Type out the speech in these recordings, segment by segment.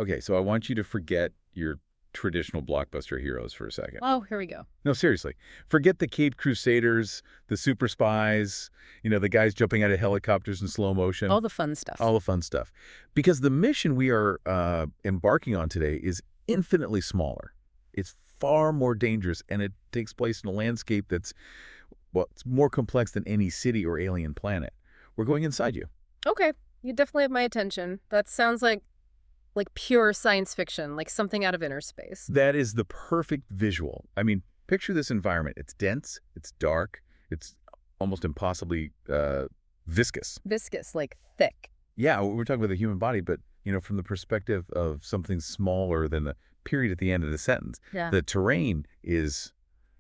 Okay, so I want you to forget your traditional blockbuster heroes for a second. Oh, here we go. No, seriously. Forget the Caped Crusaders, the super spies, the guys jumping out of helicopters in slow motion, All the fun stuff. all the fun stuff. Because the mission we are embarking on today is infinitely smaller. It's far more dangerous, and it takes place in a landscape that's, well, it's more complex than any city or alien planet. We're going inside you. Okay, you definitely have my attention. That sounds like pure science fiction, like something out of inner space. That is the perfect visual. I mean, picture this environment. It's dense, it's dark, it's almost impossibly viscous. Viscous, like thick. Yeah, we're talking about the human body, but, from the perspective of something smaller than the period at the end of the sentence. Yeah. The terrain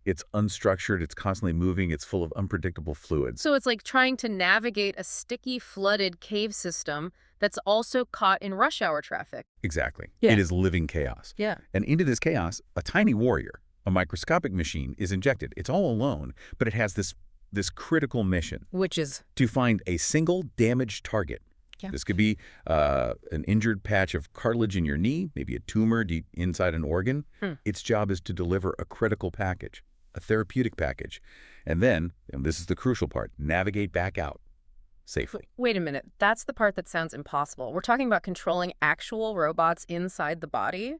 it's unstructured, it's constantly moving, it's full of unpredictable fluids. So it's like trying to navigate a sticky, flooded cave system that's also caught in rush hour traffic. Exactly. Yeah. It is living chaos. Yeah. And into this chaos, a tiny warrior, a microscopic machine, is injected. It's all alone, but it has this critical mission. Which is? To find a single damaged target. Yeah. This could be an injured patch of cartilage in your knee, maybe a tumor deep inside an organ. Its job is to deliver a critical package, a therapeutic package. And then, and this is the crucial part, navigate back out safely. Wait a minute. That's the part that sounds impossible. We're talking about controlling actual robots inside the body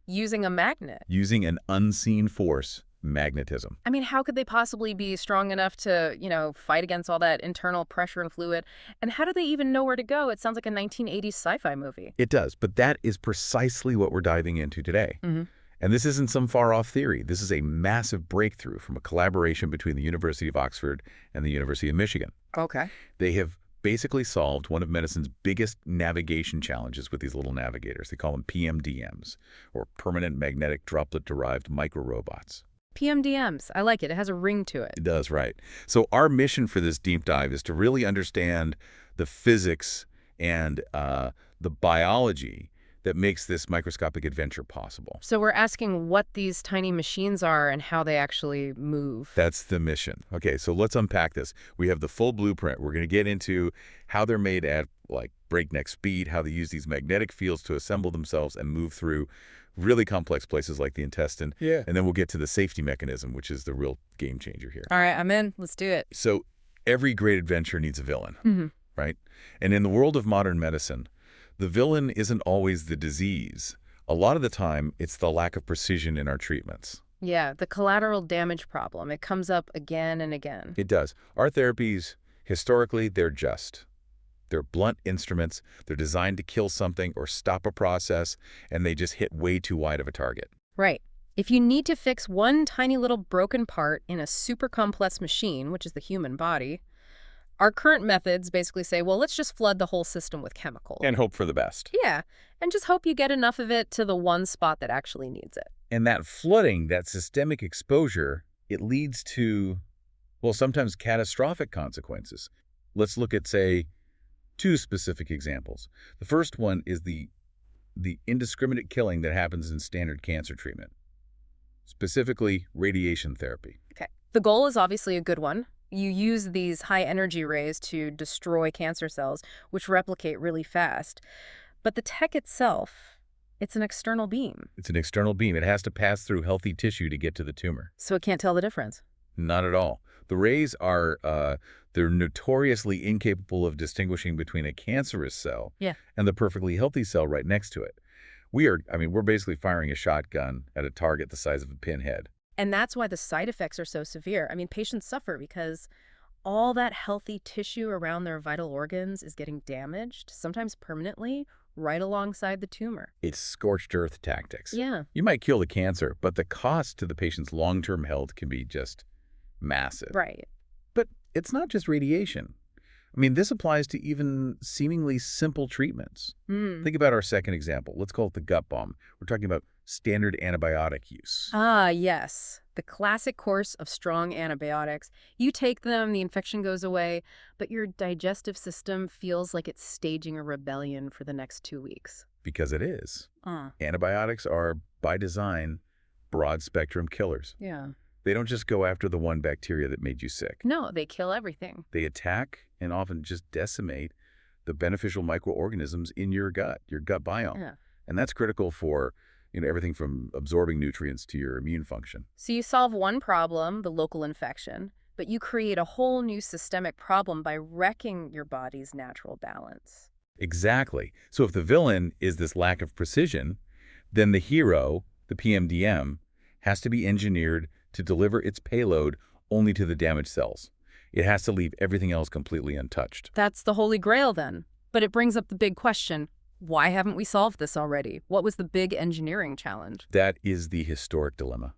using a magnet. Using an unseen force, magnetism. I mean, how could they possibly be strong enough to, fight against all that internal pressure and fluid? And how do they even know where to go? It sounds like a 1980s sci-fi movie. It does, but that is precisely what we're diving into today. Mm-hmm. And this isn't some far-off theory. This is a massive breakthrough from a collaboration between the University of Oxford and the University of Michigan. Okay. They have basically solved one of medicine's biggest navigation challenges with these little navigators. They call them PMDMs, or permanent magnetic droplet-derived microrobots. PMDMs. I like it. It has a ring to it. It does, right. So our mission for this deep dive is to really understand the physics and the biology that makes this microscopic adventure possible. So we're asking what these tiny machines are and how they actually move. That's the mission. Okay, so let's unpack this. We have the full blueprint. We're going to get into how they're made at breakneck speed, how they use these magnetic fields to assemble themselves and move through really complex places like the intestine. Yeah. And then we'll get to the safety mechanism, which is the real game changer here. All right, I'm in. Let's do it. So every great adventure needs a villain, right? And in the world of modern medicine, the villain isn't always the disease. A lot of the time, it's the lack of precision in our treatments. Yeah, the collateral damage problem. It comes up again and again. It does. Our therapies, historically, they're blunt instruments. They're designed to kill something or stop a process, and they just hit way too wide of a target. Right. If you need to fix one tiny little broken part in a super complex machine, which is the human body, our current methods basically say, well, let's just flood the whole system with chemicals. And hope for the best. Yeah, and just hope you get enough of it to the one spot that actually needs it. And that flooding, that systemic exposure, it leads to, well, sometimes catastrophic consequences. Let's look at, say, two specific examples. The first one is the indiscriminate killing that happens in standard cancer treatment, specifically radiation therapy. Okay. The goal is obviously a good one. You use these high-energy rays to destroy cancer cells, which replicate really fast. But the tech itself, it's an external beam. It's an external beam. It has to pass through healthy tissue to get to the tumor. So it can't tell the difference. Not at all. The rays are, they're notoriously incapable of distinguishing between a cancerous cell and the perfectly healthy cell right next to it. We're basically firing a shotgun at a target the size of a pinhead. And that's why the side effects are so severe. I mean, patients suffer because all that healthy tissue around their vital organs is getting damaged, sometimes permanently, right alongside the tumor. It's scorched earth tactics. Yeah. You might kill the cancer, but the cost to the patient's long-term health can be just massive. Right. But it's not just radiation. I mean, this applies to even seemingly simple treatments. Think about our second example. Let's call it the gut bomb. We're talking about standard antibiotic use. Ah, yes. The classic course of strong antibiotics. You take them, the infection goes away, but your digestive system feels like it's staging a rebellion for the next 2 weeks. Because it is. Antibiotics are, by design, broad-spectrum killers. Yeah. They don't just go after the one bacteria that made you sick. No, they kill everything. They attack and often just decimate the beneficial microorganisms in your gut biome. Yeah. And that's critical for, everything from absorbing nutrients to your immune function. So you solve one problem, the local infection, but you create a whole new systemic problem by wrecking your body's natural balance. Exactly. So if the villain is this lack of precision, then the hero, the PMDM, has to be engineered to deliver its payload only to the damaged cells. It has to leave everything else completely untouched. That's the holy grail then. But it brings up the big question, why haven't we solved this already? What was the big engineering challenge? That is the historic dilemma.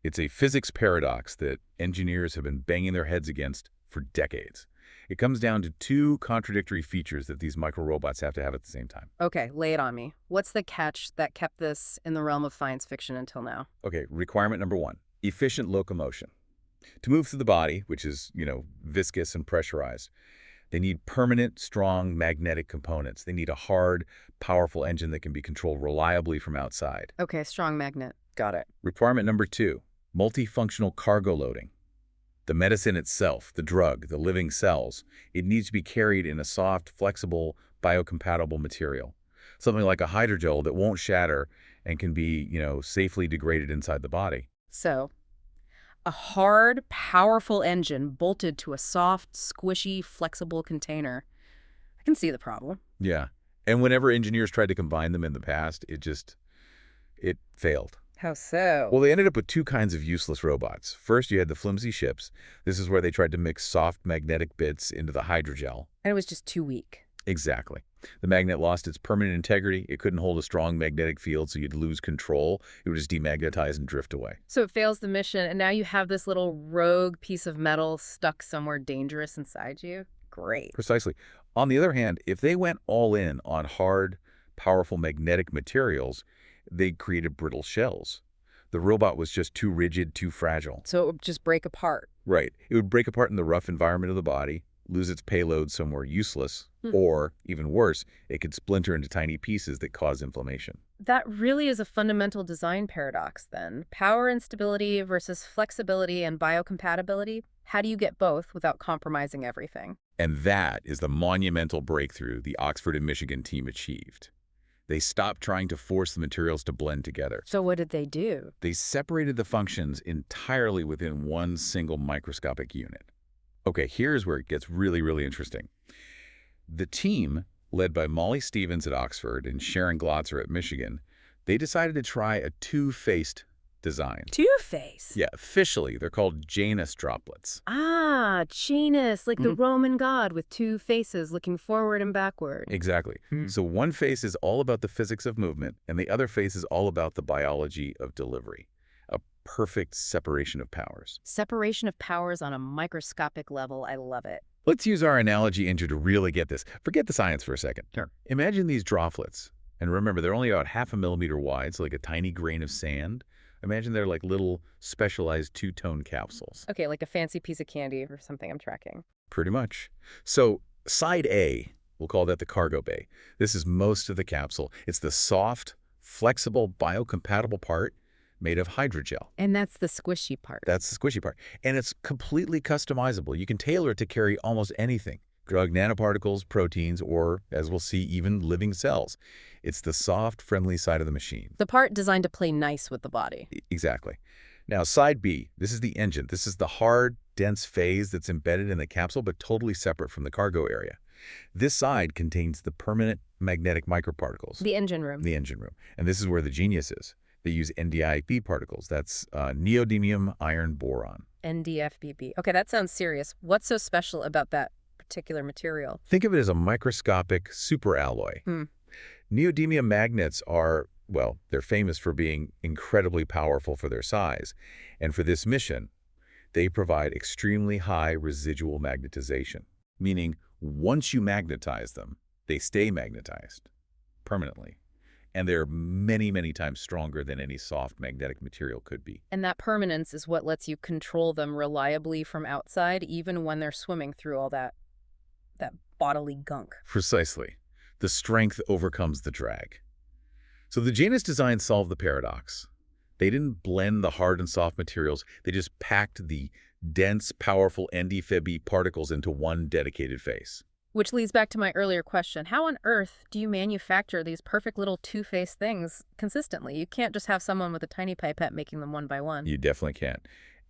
It's a physics paradox that engineers have been banging their heads against for decades. It comes down to two contradictory features that these microrobots have to have at the same time. Okay, lay it on me. What's the catch that kept this in the realm of science fiction until now? Okay, requirement number one, efficient locomotion. To move through the body, which is, viscous and pressurized, they need permanent, strong magnetic components. They need a hard, powerful engine that can be controlled reliably from outside. Okay, strong magnet. Got it. Requirement number two, multifunctional cargo loading. The medicine itself, the drug, the living cells, it needs to be carried in a soft, flexible, biocompatible material. Something like a hydrogel that won't shatter and can be, safely degraded inside the body. So, a hard, powerful engine bolted to a soft, squishy, flexible container. I can see the problem. Yeah. And whenever engineers tried to combine them in the past, it failed. How so? Well, they ended up with two kinds of useless robots. First, you had the flimsy ships. This is where they tried to mix soft magnetic bits into the hydrogel. And it was just too weak. Exactly. The magnet lost its permanent integrity. It couldn't hold a strong magnetic field, so you'd lose control. It would just demagnetize and drift away. So it fails the mission, and now you have this little rogue piece of metal stuck somewhere dangerous inside you? Great. Precisely. On the other hand, if they went all in on hard, powerful magnetic materials, they created brittle shells. The robot was just too rigid, too fragile. So it would just break apart. Right. It would break apart in the rough environment of the body, lose its payload somewhere useless, or, even worse, it could splinter into tiny pieces that cause inflammation. That really is a fundamental design paradox, then. Power and stability versus flexibility and biocompatibility. How do you get both without compromising everything? And that is the monumental breakthrough the Oxford and Michigan team achieved. They stopped trying to force the materials to blend together. So what did they do? They separated the functions entirely within one single microscopic unit. Okay, here's where it gets really, really interesting. The team, led by Molly Stevens at Oxford and Sharon Glotzer at Michigan, they decided to try a two-faced design. Two-face? Yeah, officially, they're called Janus Droplets. Ah, Janus, like the Roman god with two faces looking forward and backward. Exactly. So one face is all about the physics of movement, and the other face is all about the biology of delivery. A perfect separation of powers. Separation of powers on a microscopic level. I love it. Let's use our analogy engine to really get this. Forget the science for a second. Sure. Imagine these droplets. And remember, they're only about 0.5 millimeter wide, so like a tiny grain of sand. Imagine they're like little specialized two-tone capsules. Okay, like a fancy piece of candy or something I'm tracking. Pretty much. So side A, we'll call that the cargo bay. This is most of the capsule. It's the soft, flexible, biocompatible part made of hydrogel. And that's the squishy part. That's the squishy part. And it's completely customizable. You can tailor it to carry almost anything. Drug nanoparticles, proteins, or, as we'll see, even living cells. It's the soft, friendly side of the machine. The part designed to play nice with the body. Exactly. Now, side B, this is the engine. This is the hard, dense phase that's embedded in the capsule, but totally separate from the cargo area. This side contains the permanent magnetic microparticles. The engine room. The engine room. And this is where the genius is. They use NDIB particles. That's Neodymium Iron Boron. NDFBB. Okay, that sounds serious. What's so special about that particular material? Think of it as a microscopic superalloy. Neodymium magnets are, well, they're famous for being incredibly powerful for their size. And for this mission, they provide extremely high residual magnetization, meaning once you magnetize them, they stay magnetized permanently. And they're many, many times stronger than any soft magnetic material could be. And that permanence is what lets you control them reliably from outside, even when they're swimming through all that bodily gunk. Precisely. The strength overcomes the drag. So the Janus design solved the paradox. They didn't blend the hard and soft materials. They just packed the dense, powerful NDFeB particles into one dedicated face. Which leads back to my earlier question. How on earth do you manufacture these perfect little two-faced things consistently? You can't just have someone with a tiny pipette making them one by one. You definitely can.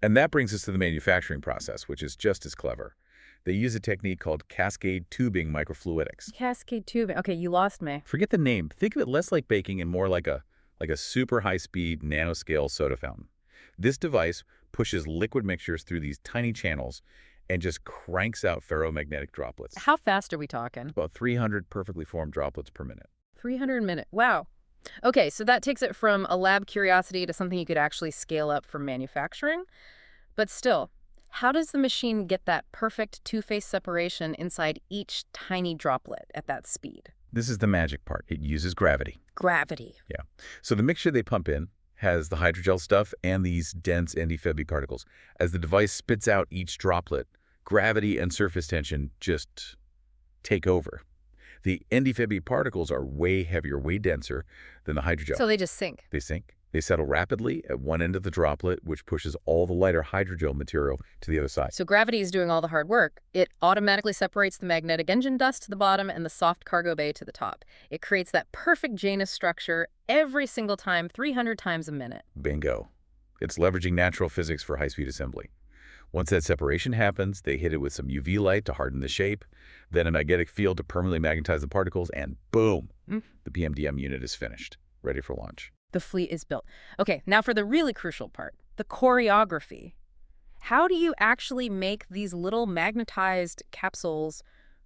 And that brings us to the manufacturing process, which is just as clever. They use a technique called cascade tubing microfluidics. Cascade tubing. Okay, you lost me. Forget the name. Think of it less like baking and more like a super high-speed nanoscale soda fountain. This device pushes liquid mixtures through these tiny channels and just cranks out ferromagnetic droplets. How fast are we talking? About 300 perfectly formed droplets per minute. 300 a minute. Wow. Okay, so that takes it from a lab curiosity to something you could actually scale up for manufacturing. But still, how does the machine get that perfect two-phase separation inside each tiny droplet at that speed? This is the magic part. It uses gravity. Gravity. Yeah. So the mixture they pump in has the hydrogel stuff and these dense ND-Feb particles. As the device spits out each droplet, gravity and surface tension just take over. The ND-Feb particles are way heavier, way denser than the hydrogel. So they just sink. They sink. They settle rapidly at one end of the droplet, which pushes all the lighter hydrogel material to the other side. So gravity is doing all the hard work. It automatically separates the magnetic engine dust to the bottom and the soft cargo bay to the top. It creates that perfect Janus structure every single time, 300 times a minute. Bingo. It's leveraging natural physics for high-speed assembly. Once that separation happens, they hit it with some UV light to harden the shape, then a magnetic field to permanently magnetize the particles, and boom, the PMDM unit is finished, ready for launch. The fleet is built. Okay, now for the really crucial part, the choreography. How do you actually make these little magnetized capsules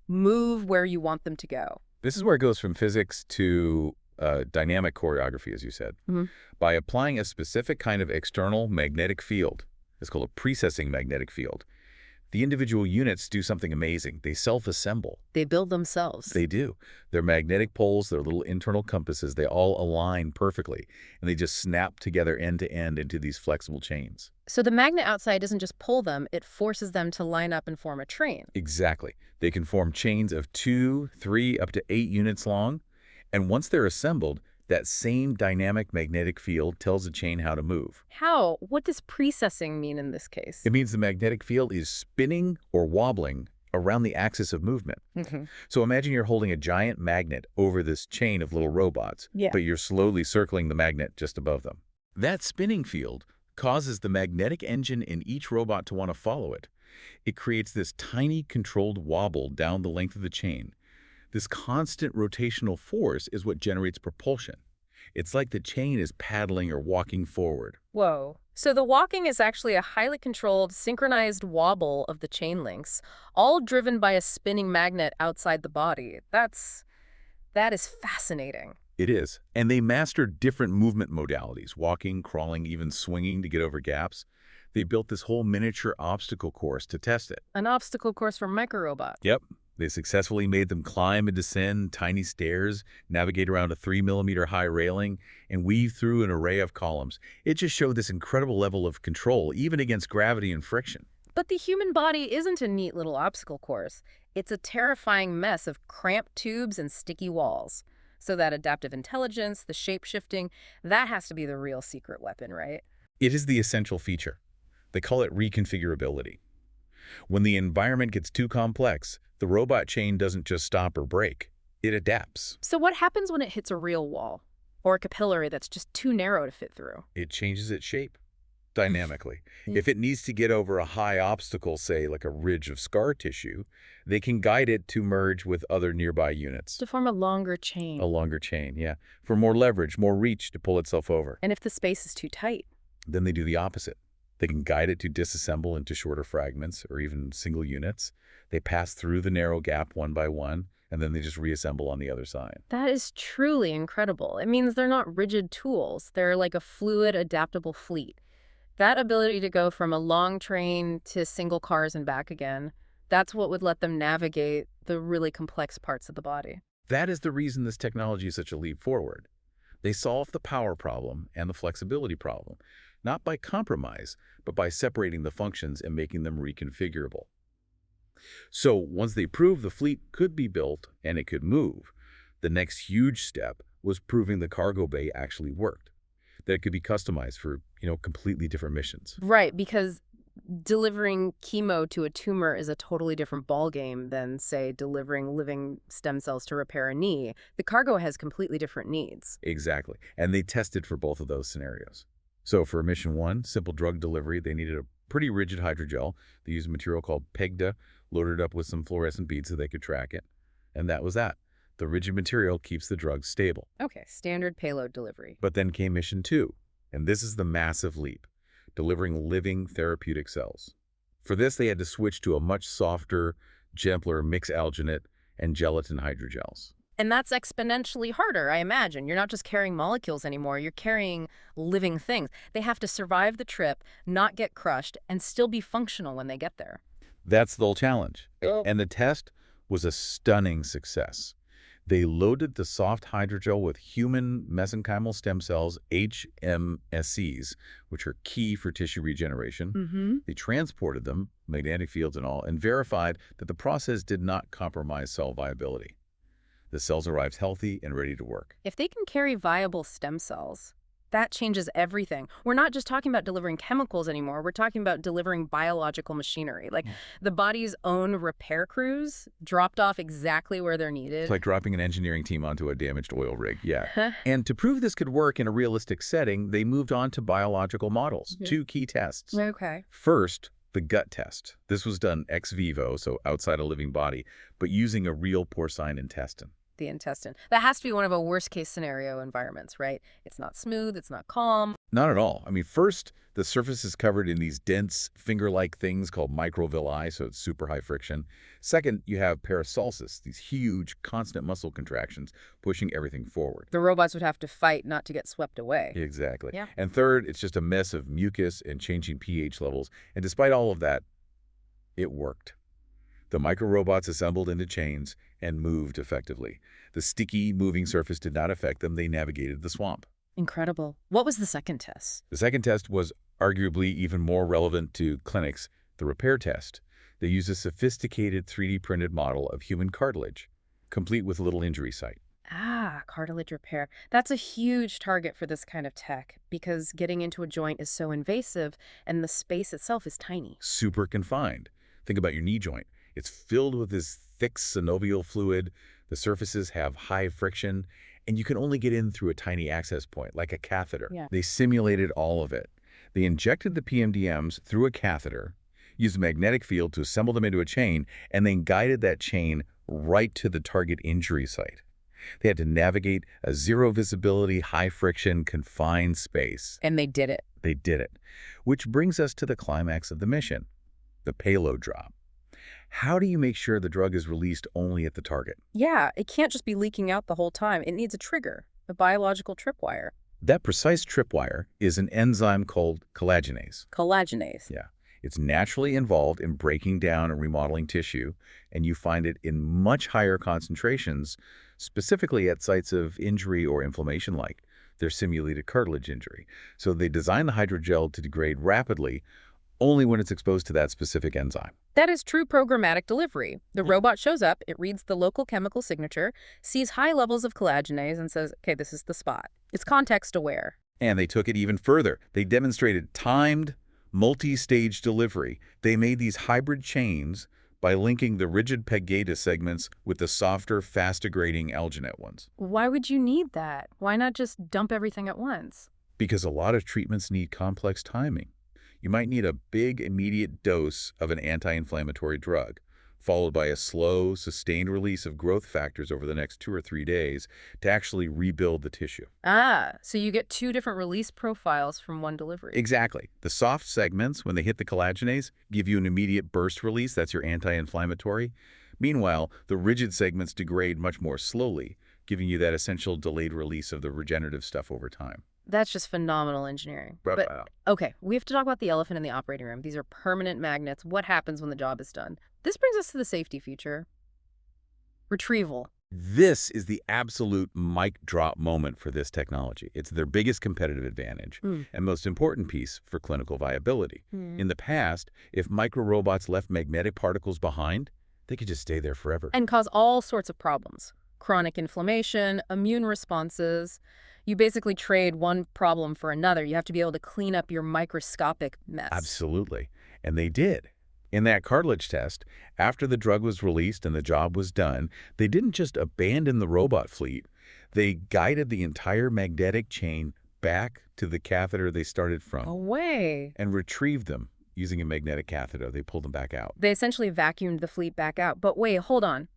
move where you want them to go? This is where it goes from physics to dynamic choreography, as you said. By applying a specific kind of external magnetic field, it's called a precessing magnetic field, the individual units do something amazing. They self-assemble. They build themselves. They do. Their magnetic poles, their little internal compasses, they all align perfectly, and they just snap together end to end into these flexible chains. So the magnet outside doesn't just pull them, it forces them to line up and form a train. Exactly. They can form chains of 2, 3, up to 8 units long, and once they're assembled, that same dynamic magnetic field tells the chain how to move. How? What does precessing mean in this case? It means the magnetic field is spinning or wobbling around the axis of movement. So imagine you're holding a giant magnet over this chain of little robots, but you're slowly circling the magnet just above them. That spinning field causes the magnetic engine in each robot to want to follow it. It creates this tiny controlled wobble down the length of the chain. This constant rotational force is what generates propulsion. It's like the chain is paddling or walking forward. Whoa. So the walking is actually a highly controlled, synchronized wobble of the chain links, all driven by a spinning magnet outside the body. That is fascinating. It is. And they master different movement modalities, walking, crawling, even swinging to get over gaps. They built this whole miniature obstacle course to test it. An obstacle course for microrobots. Yep. They successfully made them climb and descend tiny stairs, navigate around a 3-millimeter high railing, and weave through an array of columns. It just showed this incredible level of control, even against gravity and friction. But the human body isn't a neat little obstacle course. It's a terrifying mess of cramped tubes and sticky walls. So that adaptive intelligence, the shape-shifting, that has to be the real secret weapon, right? It is the essential feature. They call it reconfigurability. When the environment gets too complex, the robot chain doesn't just stop or break. It adapts. So what happens when it hits a real wall or a capillary that's just too narrow to fit through? It changes its shape dynamically. If it needs to get over a high obstacle, say like a ridge of scar tissue, they can guide it to merge with other nearby units. To form a longer chain. A longer chain, yeah. For more leverage, more reach to pull itself over. And if the space is too tight? Then they do the opposite. They can guide it to disassemble into shorter fragments or even single units. They pass through the narrow gap one by one, and then they just reassemble on the other side. That is truly incredible. It means they're not rigid tools. They're like a fluid, adaptable fleet. That ability to go from a long train to single cars and back again, that's what would let them navigate the really complex parts of the body. That is the reason this technology is such a leap forward. They solve the power problem and the flexibility problem, not by compromise, but by separating the functions and making them reconfigurable. So once they proved the fleet could be built and it could move, the next huge step was proving the cargo bay actually worked, that it could be customized for, completely different missions. Right, because delivering chemo to a tumor is a totally different ballgame than, say, delivering living stem cells to repair a knee. The cargo has completely different needs. Exactly. And they tested for both of those scenarios. So for mission 1, simple drug delivery, they needed a pretty rigid hydrogel. They used a material called PEGDA, loaded up with some fluorescent beads so they could track it. And that was that. The rigid material keeps the drug stable. Okay, standard payload delivery. But then came mission 2, and this is the massive leap, delivering living therapeutic cells. For this, they had to switch to a much softer, gentler mixed alginate and gelatin hydrogels. And that's exponentially harder, I imagine. You're not just carrying molecules anymore, you're carrying living things. They have to survive the trip, not get crushed, and still be functional when they get there. That's the whole challenge. Oh. And the test was a stunning success. They loaded the soft hydrogel with human mesenchymal stem cells, HMSCs, which are key for tissue regeneration. They transported them, magnetic fields and all, and verified that the process did not compromise cell viability. The cells arrived healthy and ready to work. If they can carry viable stem cells, that changes everything. We're not just talking about delivering chemicals anymore. We're talking about delivering biological machinery. Like the body's own repair crews dropped off exactly where they're needed. It's like dropping an engineering team onto a damaged oil rig, yeah. And to prove this could work in a realistic setting, they moved on to biological models, 2 key tests. Okay. First, the gut test. This was done ex vivo, so outside a living body, but using a real porcine intestine. The intestine. That has to be one of a worst-case scenario environments, right? It's not smooth, it's not calm. Not at all. I mean, first, the surface is covered in these dense finger-like things called microvilli, so it's super high friction. Second, you have paracelsus, these huge, constant muscle contractions pushing everything forward. The robots would have to fight not to get swept away. Exactly. Yeah. And third, it's just a mess of mucus and changing pH levels. And despite all of that, it worked. The microrobots assembled into chains and moved effectively. The sticky, moving surface did not affect them. They navigated the swamp. Incredible. What was the second test? The second test was arguably even more relevant to clinics, the repair test. They used a sophisticated 3D printed model of human cartilage, complete with a little injury site. Ah, cartilage repair. That's a huge target for this kind of tech because getting into a joint is so invasive and the space itself is tiny. Super confined. Think about your knee joint. It's filled with this thick synovial fluid. The surfaces have high friction, and you can only get in through a tiny access point, like a catheter. Yeah. They simulated all of it. They injected the PMDMs through a catheter, used a magnetic field to assemble them into a chain, and then guided that chain right to the target injury site. They had to navigate a zero visibility, high friction, confined space. And they did it. They did it. Which brings us to the climax of the mission, the payload drop. How do you make sure the drug is released only at the target? Yeah, it can't just be leaking out the whole time. It needs a trigger, a biological tripwire. That precise tripwire is an enzyme called collagenase. Collagenase. Yeah. It's naturally involved in breaking down and remodeling tissue, and you find it in much higher concentrations, specifically at sites of injury or inflammation like their simulated cartilage injury. So they designed the hydrogel to degrade rapidly, only when it's exposed to that specific enzyme. That is true programmatic delivery. The robot shows up, it reads the local chemical signature, sees high levels of collagenase, and says, okay, this is the spot. It's context aware. And they took it even further. They demonstrated timed, multi-stage delivery. They made these hybrid chains by linking the rigid PEGDA segments with the softer, fast-degrading alginate ones. Why would you need that? Why not just dump everything at once? Because a lot of treatments need complex timing. You might need a big, immediate dose of an anti-inflammatory drug, followed by a slow, sustained release of growth factors over the next 2 or 3 days to actually rebuild the tissue. Ah, so you get 2 different release profiles from one delivery. Exactly. The soft segments, when they hit the collagenase, give you an immediate burst release. That's your anti-inflammatory. Meanwhile, the rigid segments degrade much more slowly, giving you that essential delayed release of the regenerative stuff over time. That's just phenomenal engineering. But, okay, we have to talk about the elephant in the operating room. These are permanent magnets. What happens when the job is done? This brings us to the safety feature. Retrieval. This is the absolute mic drop moment for this technology. It's their biggest competitive advantage and most important piece for clinical viability. In the past, if microrobots left magnetic particles behind, they could just stay there forever. And cause all sorts of problems. chronic inflammation, immune responses. You basically trade one problem for another. You have to be able to clean up your microscopic mess. Absolutely. And they did. In that cartilage test, after the drug was released and the job was done, they didn't just abandon the robot fleet. They guided the entire magnetic chain back to the catheter they started No from way. and retrieved them using a magnetic catheter. They pulled them back out. They essentially vacuumed the fleet back out. But wait, hold on.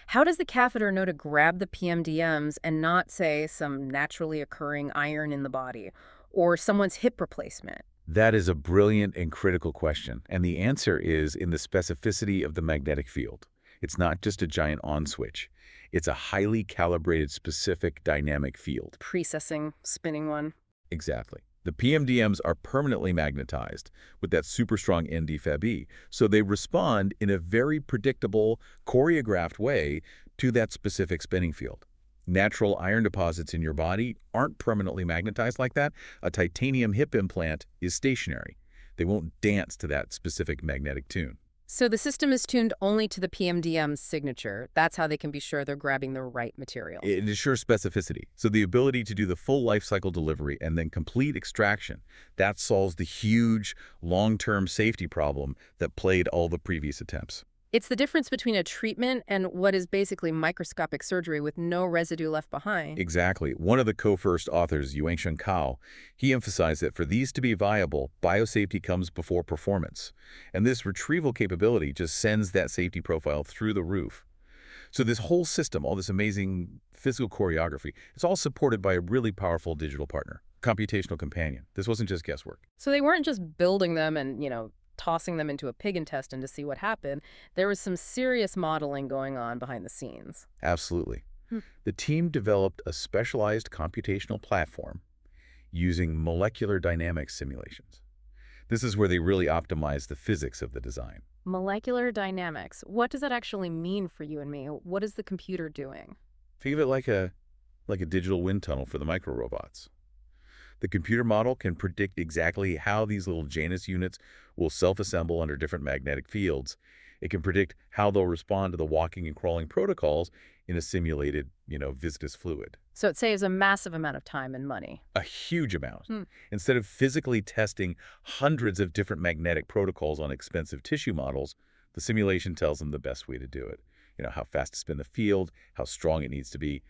How does the catheter know to grab the PMDMs and not, say, some naturally occurring iron in the body or someone's hip replacement? That is a brilliant and critical question, and the answer is in the specificity of the magnetic field. It's not just a giant on switch. It's a highly calibrated, specific dynamic field. Precessing, spinning one. Exactly. The PMDMs are permanently magnetized with that super strong ND-Fab, so they respond in a very predictable, choreographed way to that specific spinning field. Natural iron deposits in your body aren't permanently magnetized like that. A titanium hip implant is stationary. They won't dance to that specific magnetic tune. So the system is tuned only to the PMDM's signature. That's how they can be sure they're grabbing the right material. It ensures specificity. So the ability to do the full life cycle delivery and then complete extraction, that solves the huge long-term safety problem that plagued all the previous attempts. It's the difference between a treatment and what is basically microscopic surgery with no residue left behind. Exactly. One of the co-first authors, Yuanshen Cao, he emphasized that for these to be viable, biosafety comes before performance. And this retrieval capability just sends that safety profile through the roof. So this whole system, all this amazing physical choreography, it's all supported by a really powerful digital partner, computational companion. This wasn't just guesswork. So they weren't just building them and, tossing them into a pig intestine to see what happened. There was some serious modeling going on behind the scenes. Absolutely. The team developed a specialized computational platform using molecular dynamics simulations. This is where they really optimized the physics of the design. Molecular dynamics. What does that actually mean for you and me? What is the computer doing? Think of it like a digital wind tunnel for the microrobots. The computer model can predict exactly how these little Janus units will self-assemble under different magnetic fields. It can predict how they'll respond to the walking and crawling protocols in a simulated, viscous fluid. So it saves a massive amount of time and money. A huge amount. Instead of physically testing hundreds of different magnetic protocols on expensive tissue models, the simulation tells them the best way to do it. How fast to spin the field, how strong it needs to be,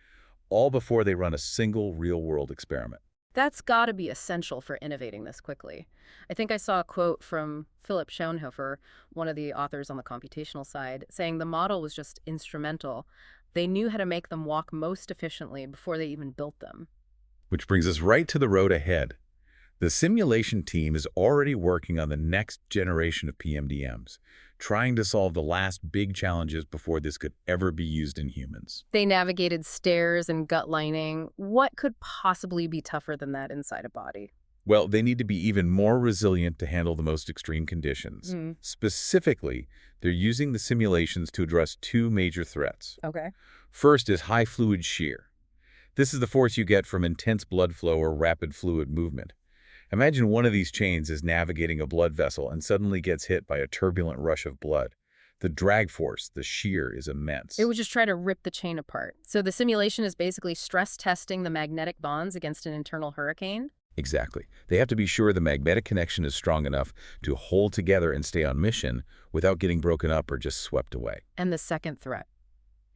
all before they run a single real-world experiment. That's got to be essential for innovating this quickly. I think I saw a quote from Philip Schoenhofer, one of the authors on the computational side, saying the model was just instrumental. They knew how to make them walk most efficiently before they even built them. Which brings us right to the road ahead. The simulation team is already working on the next generation of PMDMs, trying to solve the last big challenges before this could ever be used in humans. They navigated stairs and gut lining. What could possibly be tougher than that inside a body? Well, they need to be even more resilient to handle the most extreme conditions. Specifically, they're using the simulations to address two major threats. Okay. First is high fluid shear. This is the force you get from intense blood flow or rapid fluid movement. Imagine one of these chains is navigating a blood vessel and suddenly gets hit by a turbulent rush of blood. The drag force, the shear, is immense. It would just try to rip the chain apart. So the simulation is basically stress testing the magnetic bonds against an internal hurricane? Exactly. They have to be sure the magnetic connection is strong enough to hold together and stay on mission without getting broken up or just swept away. And the second threat?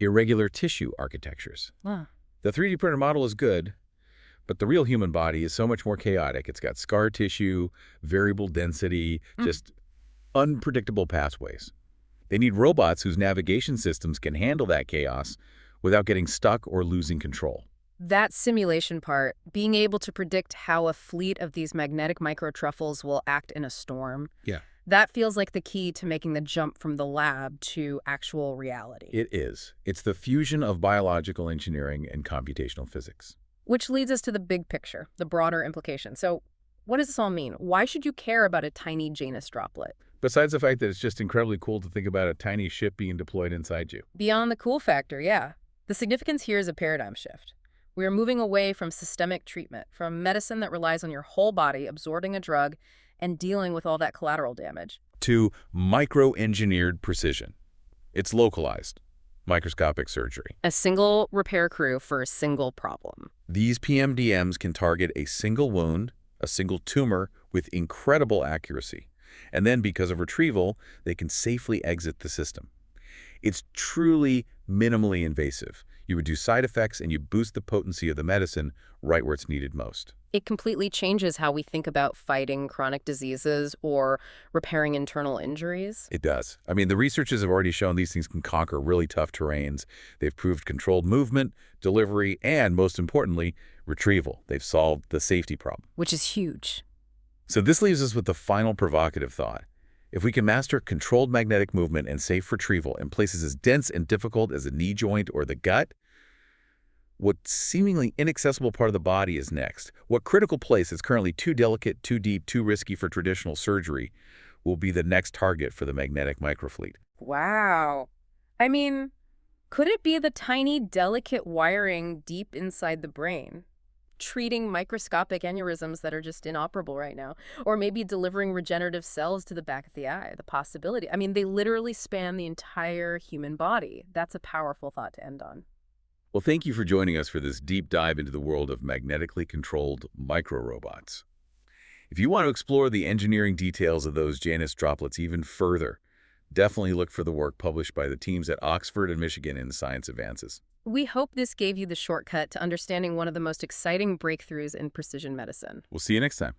Irregular tissue architectures. Huh. The 3D printer model is good, but the real human body is so much more chaotic. It's got scar tissue, variable density, just unpredictable pathways. They need robots whose navigation systems can handle that chaos without getting stuck or losing control. That simulation part, being able to predict how a fleet of these magnetic microtruffles will act in a storm, that feels like the key to making the jump from the lab to actual reality. It is. It's the fusion of biological engineering and computational physics. Which leads us to the big picture, the broader implication. So what does this all mean? Why should you care about a tiny Janus droplet? Besides the fact that it's just incredibly cool to think about a tiny ship being deployed inside you. Beyond the cool factor, yeah. The significance here is a paradigm shift. We are moving away from systemic treatment, from medicine that relies on your whole body absorbing a drug and dealing with all that collateral damage, to micro-engineered precision. It's localized, microscopic surgery. A single repair crew for a single problem. These PMDMs can target a single wound, a single tumor, with incredible accuracy. And then, because of retrieval, they can safely exit the system. It's truly minimally invasive. You reduce side effects and you boost the potency of the medicine right where it's needed most. It completely changes how we think about fighting chronic diseases or repairing internal injuries. It does. I mean, the researchers have already shown these things can conquer really tough terrains. They've proved controlled movement, delivery, and most importantly, retrieval. They've solved the safety problem. Which is huge. So this leaves us with the final provocative thought. If we can master controlled magnetic movement and safe retrieval in places as dense and difficult as a knee joint or the gut, what seemingly inaccessible part of the body is next? What critical place is currently too delicate, too deep, too risky for traditional surgery will be the next target for the magnetic microfleet? Wow. I mean, could it be the tiny, delicate wiring deep inside the brain? Treating microscopic aneurysms that are just inoperable right now. Or maybe delivering regenerative cells to the back of the eye. The possibility. I mean, they literally span the entire human body. That's a powerful thought to end on. Well, thank you for joining us for this deep dive into the world of magnetically controlled microrobots. If you want to explore the engineering details of those Janus droplets even further, definitely look for the work published by the teams at Oxford and Michigan in Science Advances. We hope this gave you the shortcut to understanding one of the most exciting breakthroughs in precision medicine. We'll see you next time.